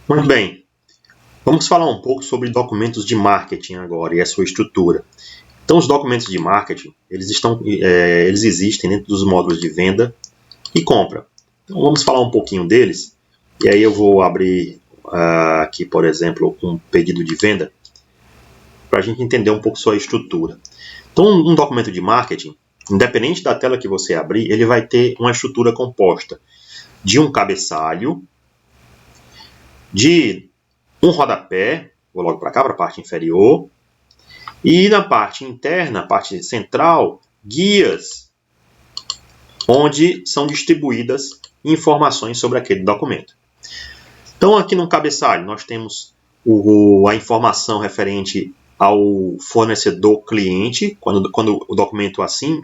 Muito bem, vamos falar um pouco sobre documentos de marketing agora e a sua estrutura. Então, os documentos de marketing, eles existem dentro dos módulos de venda e compra. Então, vamos falar um pouquinho deles. E aí eu vou abrir aqui, por exemplo, um pedido de venda para a gente entender um pouco sua estrutura. Então, um documento de marketing, independente da tela que você abrir, ele vai ter uma estrutura composta de um cabeçalho, de um rodapé, vou logo para cá, para a parte inferior, e na parte interna, parte central, guias, onde são distribuídas informações sobre aquele documento. Então, aqui no cabeçalho, nós temos a informação referente ao fornecedor cliente, quando o documento assim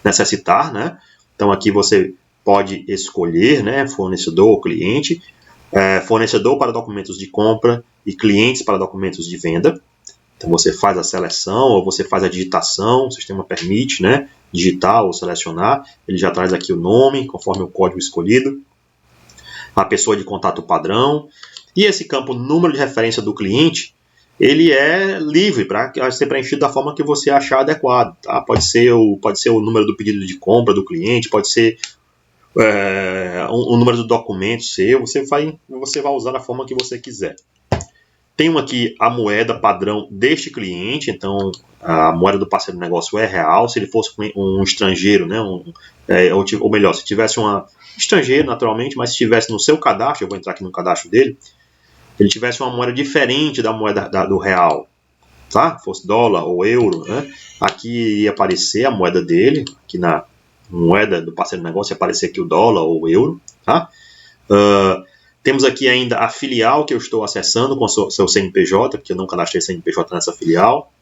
necessitar, né? Então, aqui você pode escolher, né, fornecedor, cliente, fornecedor para documentos de compra e clientes para documentos de venda. Então, você faz a seleção ou você faz a digitação, o sistema permite, né, digitar ou selecionar, ele já traz aqui o nome, conforme o código escolhido, a pessoa de contato padrão, e esse campo número de referência do cliente, ele é livre para ser preenchido da forma que você achar adequado. Tá? Pode ser o número do pedido de compra do cliente, pode ser o número do documento seu, você vai usar da forma que você quiser. Tem aqui a moeda padrão deste cliente, então a moeda do parceiro de negócio é real. Se ele fosse um estrangeiro, né, ou melhor, se tivesse um estrangeiro, naturalmente, mas se tivesse no seu cadastro, eu vou entrar aqui no cadastro dele, ele tivesse uma moeda diferente da moeda do real, tá? Fosse dólar ou euro, né? Aqui ia aparecer a moeda dele, aqui na moeda do parceiro de negócio ia aparecer aqui o dólar ou o euro, tá? Temos aqui ainda a filial que eu estou acessando com o seu CNPJ, porque eu não cadastrei CNPJ nessa filial.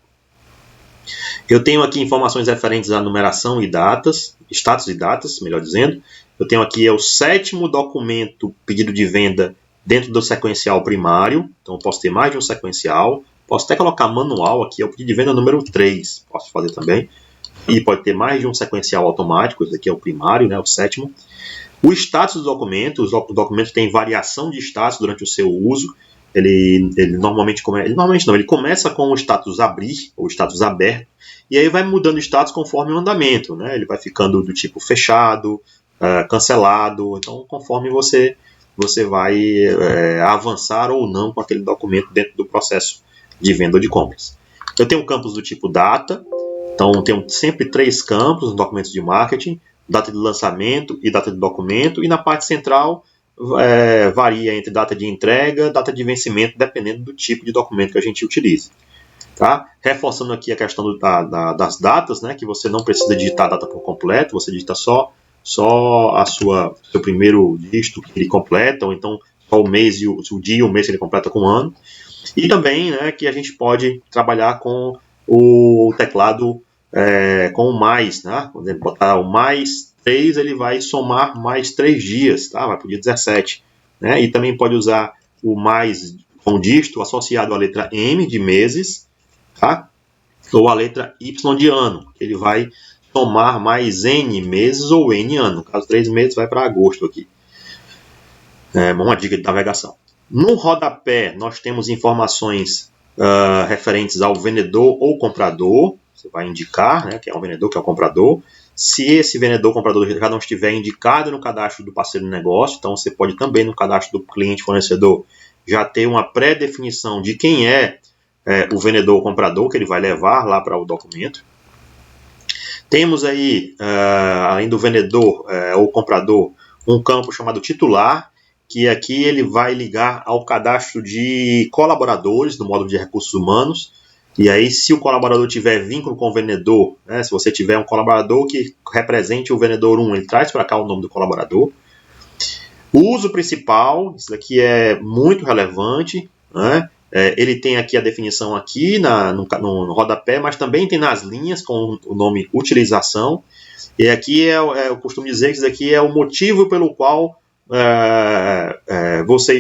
Eu tenho aqui informações referentes à numeração e datas, status e datas, melhor dizendo. Eu tenho aqui o 7º documento pedido de venda dentro do sequencial primário. Então, eu posso ter mais de um sequencial. Posso até colocar manual aqui, é o pedido de venda número 3. Posso fazer também. E pode ter mais de um sequencial automático. Esse aqui é o primário, né, o 7º. O status do documento, o documento tem variação de status durante o seu uso. Ele normalmente ele começa com o status abrir ou status aberto e aí vai mudando o status conforme o andamento, né? Ele vai ficando do tipo fechado, cancelado, então conforme você vai avançar ou não com aquele documento dentro do processo de venda ou de compras. Eu tenho campos do tipo data, então tenho sempre 3 campos nos documentos de marketing: data de lançamento e data de documento, e na parte central varia entre data de entrega e data de vencimento, dependendo do tipo de documento que a gente utiliza. Tá? Reforçando aqui a questão das datas, né, que você não precisa digitar a data por completo, você digita só seu primeiro dígito que ele completa, ou então só o mês, o dia e o mês que ele completa com o ano. E também, né, que a gente pode trabalhar com o teclado com o mais, né? Quando ele botar o mais 3, ele vai somar mais 3 dias, tá? Vai para o dia 17. Né? E também pode usar o mais com dígito associado à letra M de meses, tá? Ou a letra Y de ano, que ele vai somar mais N meses ou N ano. No caso, 3 meses vai para agosto aqui. Uma dica de navegação. No rodapé, nós temos informações referentes ao vendedor ou comprador. Você vai indicar, né, que é o vendedor, que é o comprador. Se esse vendedor ou comprador já não estiver indicado no cadastro do parceiro de negócio, então você pode também no cadastro do cliente fornecedor já ter uma pré-definição de quem é o vendedor ou comprador que ele vai levar lá para o documento. Temos aí, além do vendedor ou comprador, um campo chamado titular, que aqui ele vai ligar ao cadastro de colaboradores no módulo de recursos humanos. E aí, se o colaborador tiver vínculo com o vendedor, né, se você tiver um colaborador que represente o vendedor 1, ele traz para cá o nome do colaborador. O uso principal, isso daqui é muito relevante, né? Ele tem aqui a definição aqui no rodapé, mas também tem nas linhas com o nome utilização. E aqui eu costumo dizer que isso daqui é o motivo pelo qual você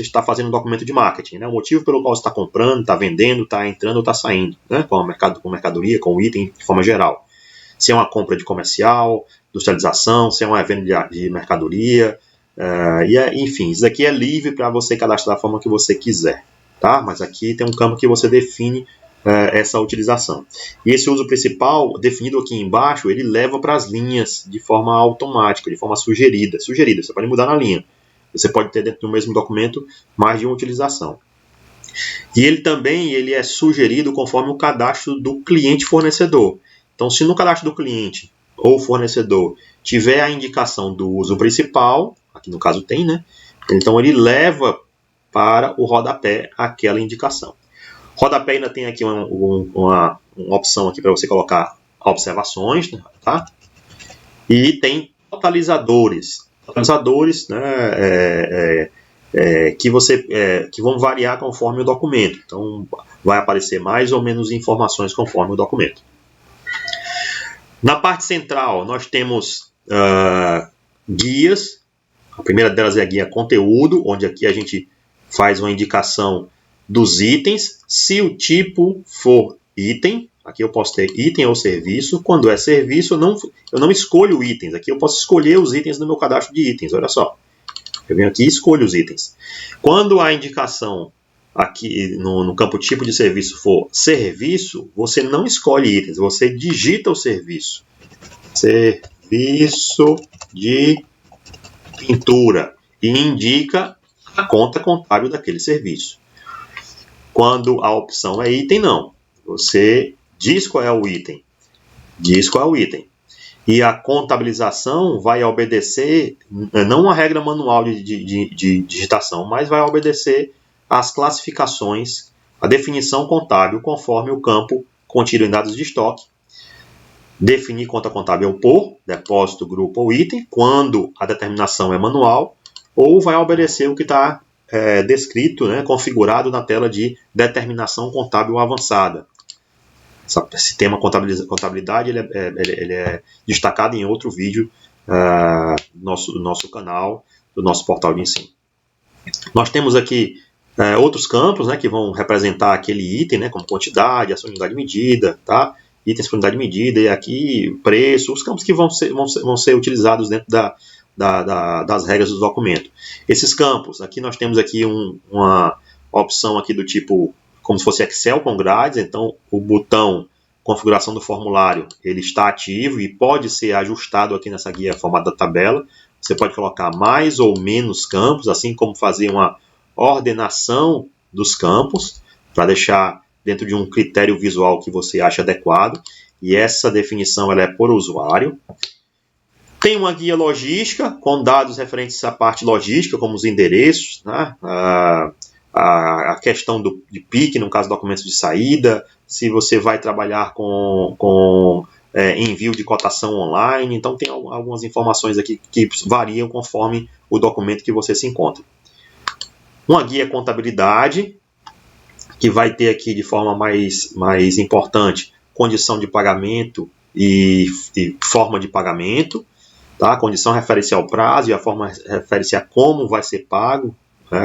está fazendo um documento de marketing, né? O motivo pelo qual você está comprando, está vendendo, está entrando ou está saindo, né? Com mercadoria, com item de forma geral. Se é uma compra de comercial, industrialização, se é uma venda de mercadoria, Enfim, isso aqui é livre para você cadastrar da forma que você quiser, tá? Mas aqui tem um campo que você define essa utilização. E esse uso principal, definido aqui embaixo, ele leva para as linhas de forma automática, de forma sugerida. Você pode mudar na linha. Você pode ter dentro do mesmo documento mais de uma utilização. E ele também é sugerido conforme o cadastro do cliente fornecedor. Então, se no cadastro do cliente ou fornecedor tiver a indicação do uso principal, aqui no caso tem, né? Então ele leva para o rodapé aquela indicação. Rodapé ainda tem aqui uma opção aqui para você colocar observações, tá? E tem totalizadores. Totalizadores, né, que vão variar conforme o documento. Então, vai aparecer mais ou menos informações conforme o documento. Na parte central, nós temos guias. A primeira delas é a guia conteúdo, onde aqui a gente faz uma indicação dos itens. Se o tipo for item, aqui eu posso ter item ou serviço. Quando é serviço, eu não escolho itens. Aqui eu posso escolher os itens no meu cadastro de itens. Olha só. Eu venho aqui e escolho os itens. Quando a indicação aqui no campo tipo de serviço for serviço, você não escolhe itens, você digita o serviço. Serviço de pintura. E indica a conta contábil daquele serviço. Quando a opção é item, não. Você diz qual é o item. E a contabilização vai obedecer, não a regra manual de digitação, mas vai obedecer às classificações, a definição contábil, conforme o campo contido em dados de estoque. Definir conta contábil por depósito, grupo ou item, quando a determinação é manual, ou vai obedecer o que está descrito, né, configurado na tela de determinação contábil avançada. Esse tema contabilidade ele é destacado em outro vídeo do nosso canal, do nosso portal de ensino. Nós temos aqui outros campos, né, que vão representar aquele item, né, como quantidade, ação de unidade medida, tá? Itens por unidade medida, e aqui preço, os campos que vão ser utilizados dentro das regras do documento. Esses campos, aqui nós temos aqui uma opção aqui do tipo como se fosse Excel com grades, então o botão configuração do formulário ele está ativo e pode ser ajustado aqui nessa guia formato da tabela. Você pode colocar mais ou menos campos, assim como fazer uma ordenação dos campos, para deixar dentro de um critério visual que você acha adequado. E essa definição ela é por usuário. Tem uma guia logística com dados referentes à parte logística, como os endereços, né? A questão de PIC, no caso documentos de saída, se você vai trabalhar com envio de cotação online. Então tem algumas informações aqui que variam conforme o documento que você se encontra. Uma guia contabilidade, que vai ter aqui de forma mais importante condição de pagamento e forma de pagamento. Tá? A condição refere-se ao prazo e a forma refere-se a como vai ser pago.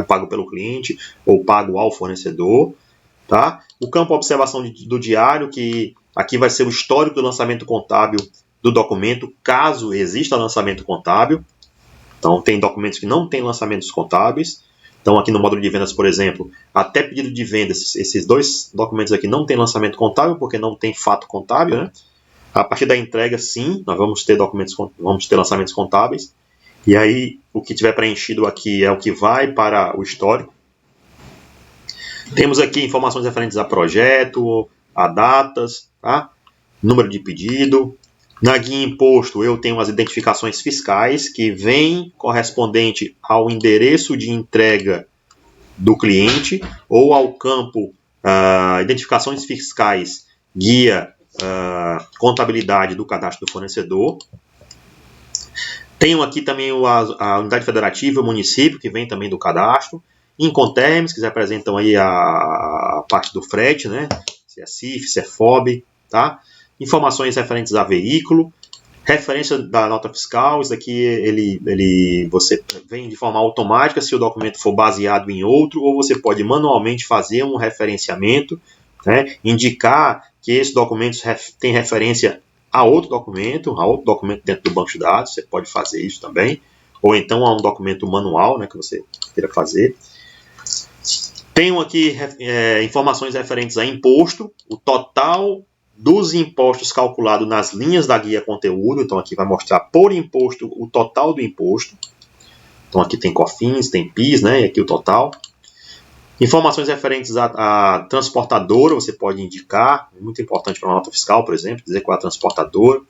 Pago pelo cliente ou pago ao fornecedor. Tá? O campo observação do diário, que aqui vai ser o histórico do lançamento contábil do documento, caso exista lançamento contábil. Então, tem documentos que não têm lançamentos contábeis. Então, aqui no módulo de vendas, por exemplo, até pedido de venda, esses dois documentos aqui não tem lançamento contábil, porque não tem fato contábil. Né? A partir da entrega, sim, nós vamos ter lançamentos contábeis. E aí, o que tiver preenchido aqui é o que vai para o histórico. Temos aqui informações referentes a projeto, a datas, tá? Número de pedido. Na guia imposto, eu tenho as identificações fiscais, que vêm correspondente ao endereço de entrega do cliente, ou ao campo identificações fiscais, guia contabilidade do cadastro do fornecedor. Tenho aqui também a unidade federativa, o município, que vem também do cadastro. Incoterms, que representam aí a parte do frete, né? Se é CIF, se é FOB, tá? Informações referentes a veículo. Referência da nota fiscal, isso aqui você vem de forma automática se o documento for baseado em outro, ou você pode manualmente fazer um referenciamento, né? Indicar que esse documento tem referência a outro documento dentro do banco de dados, você pode fazer isso também, ou então a um documento manual, né, que você queira fazer. Tenho aqui informações referentes a imposto, o total dos impostos calculado nas linhas da guia conteúdo. Então aqui vai mostrar por imposto o total do imposto. Então aqui tem COFINS, tem PIS, né, e aqui o total. Informações referentes à transportadora, você pode indicar, muito importante para uma nota fiscal, por exemplo, dizer qual é a transportadora,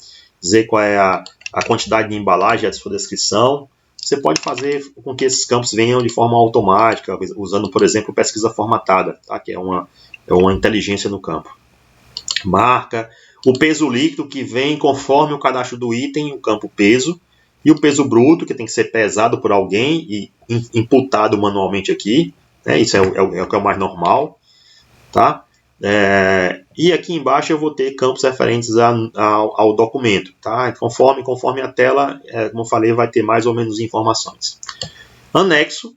dizer qual é a quantidade de embalagem, a sua descrição. Você pode fazer com que esses campos venham de forma automática, usando, por exemplo, pesquisa formatada, tá? Que é uma inteligência no campo. Marca, o peso líquido que vem conforme o cadastro do item, o campo peso, e o peso bruto, que tem que ser pesado por alguém e imputado manualmente aqui. Isso é o que é o mais normal, tá? E aqui embaixo eu vou ter campos referentes ao documento, tá? Conforme a tela, como eu falei, vai ter mais ou menos informações. Anexo,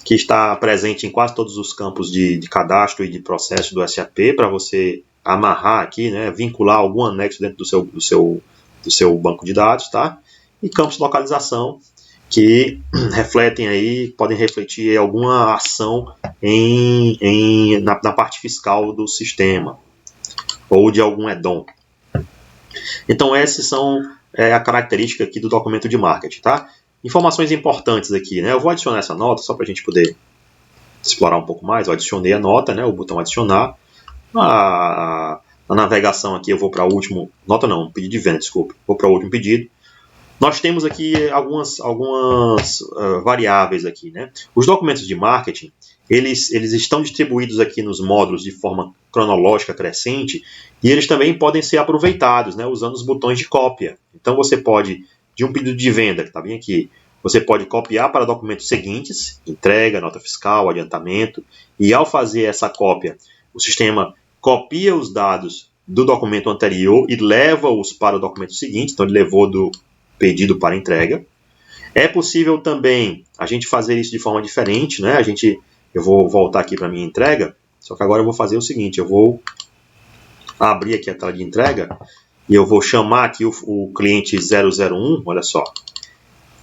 que está presente em quase todos os campos de cadastro e de processo do SAP, para você amarrar aqui, né, vincular algum anexo dentro do seu banco de dados, tá? E campos de localização, que refletem aí, podem refletir alguma ação na parte fiscal do sistema ou de algum add-on. Então essas são a característica aqui do documento de marketing, tá? Informações importantes aqui, né? Eu vou adicionar essa nota só para a gente poder explorar um pouco mais. Eu adicionei a nota, né? O botão adicionar. Na navegação aqui eu vou para o último, nota não, pedido de venda, desculpe. Vou para o último pedido. Nós temos aqui algumas variáveis aqui, né? Os documentos de marketing, eles estão distribuídos aqui nos módulos de forma cronológica crescente e eles também podem ser aproveitados, né, usando os botões de cópia. Então você pode, de um pedido de venda, que está bem aqui, você pode copiar para documentos seguintes, entrega, nota fiscal, adiantamento, e ao fazer essa cópia, o sistema copia os dados do documento anterior e leva-os para o documento seguinte, então ele levou do pedido para entrega. É possível também a gente fazer isso de forma diferente, né? Eu vou voltar aqui para a minha entrega, só que agora eu vou fazer o seguinte, eu vou abrir aqui a tela de entrega e eu vou chamar aqui o cliente 001, olha só,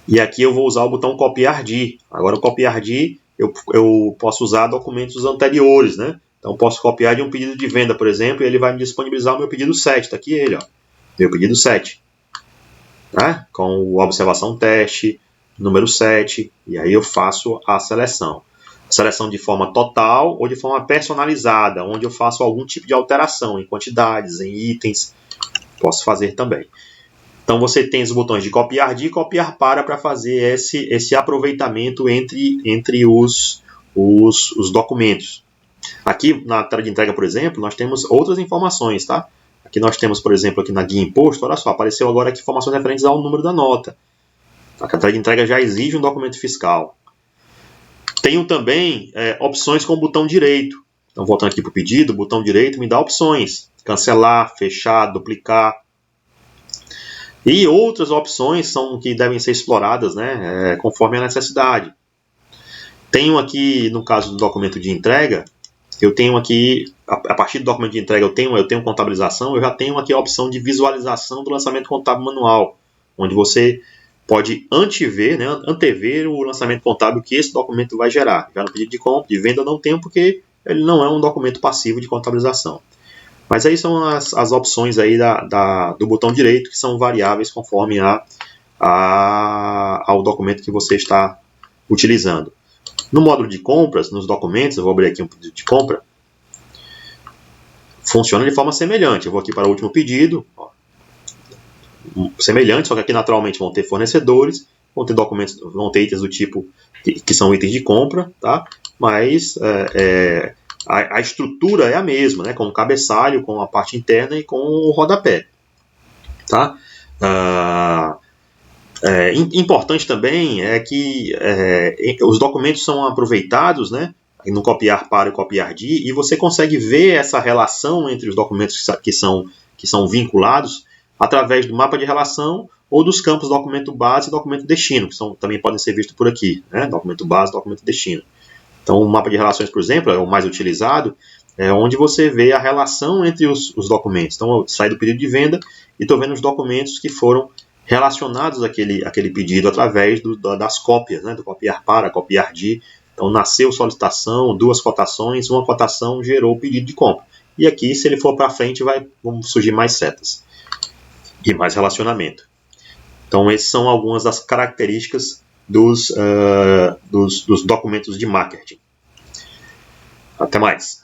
e aqui eu vou usar o botão copiar de. Agora o copiar de, eu posso usar documentos anteriores, né? Então posso copiar de um pedido de venda, por exemplo, e ele vai me disponibilizar o meu pedido 7, está aqui ele, ó, meu pedido 7. Né? Com a observação teste, número 7, e aí eu faço a seleção. Seleção de forma total ou de forma personalizada, onde eu faço algum tipo de alteração em quantidades, em itens, posso fazer também. Então você tem os botões de copiar de e copiar para fazer esse aproveitamento entre os documentos. Aqui na tela de entrega, por exemplo, nós temos outras informações, tá? Aqui nós temos, por exemplo, aqui na guia imposto, olha só, apareceu agora aqui informações referentes ao número da nota. A carteira de entrega já exige um documento fiscal. Tenho também opções com o botão direito. Então, voltando aqui para o pedido, o botão direito me dá opções. Cancelar, fechar, duplicar. E outras opções são que devem ser exploradas, né, conforme a necessidade. Tenho aqui, no caso do documento de entrega, eu tenho aqui, a partir do documento de entrega, eu tenho contabilização, eu já tenho aqui a opção de visualização do lançamento contábil manual, onde você pode antever o lançamento contábil que esse documento vai gerar. Já no pedido de compra, de venda, eu não tenho, porque ele não é um documento passivo de contabilização. Mas aí são as opções aí do botão direito, que são variáveis conforme ao documento que você está utilizando. No módulo de compras, nos documentos, eu vou abrir aqui um pedido de compra, funciona de forma semelhante. Eu vou aqui para o último pedido, ó, semelhante, só que aqui naturalmente vão ter fornecedores, vão ter documentos, vão ter itens do tipo que são itens de compra, tá? Mas a estrutura é a mesma, né? Com o cabeçalho, com a parte interna e com o rodapé, tá? Importante também é que os documentos são aproveitados, né, no copiar para e copiar de, e você consegue ver essa relação entre os documentos que são vinculados através do mapa de relação ou dos campos documento base e documento destino, que também podem ser vistos por aqui, né, documento base e documento destino. Então o mapa de relações, por exemplo, é o mais utilizado, onde você vê a relação entre os documentos. Então eu saio do pedido de venda e estou vendo os documentos que foram relacionados àquele pedido através das cópias, né, do copiar para, copiar de. Então, nasceu solicitação, 2 cotações, uma cotação gerou o pedido de compra. E aqui, se ele for para frente, vão surgir mais setas e mais relacionamento. Então, essas são algumas das características dos documentos de marketing. Até mais!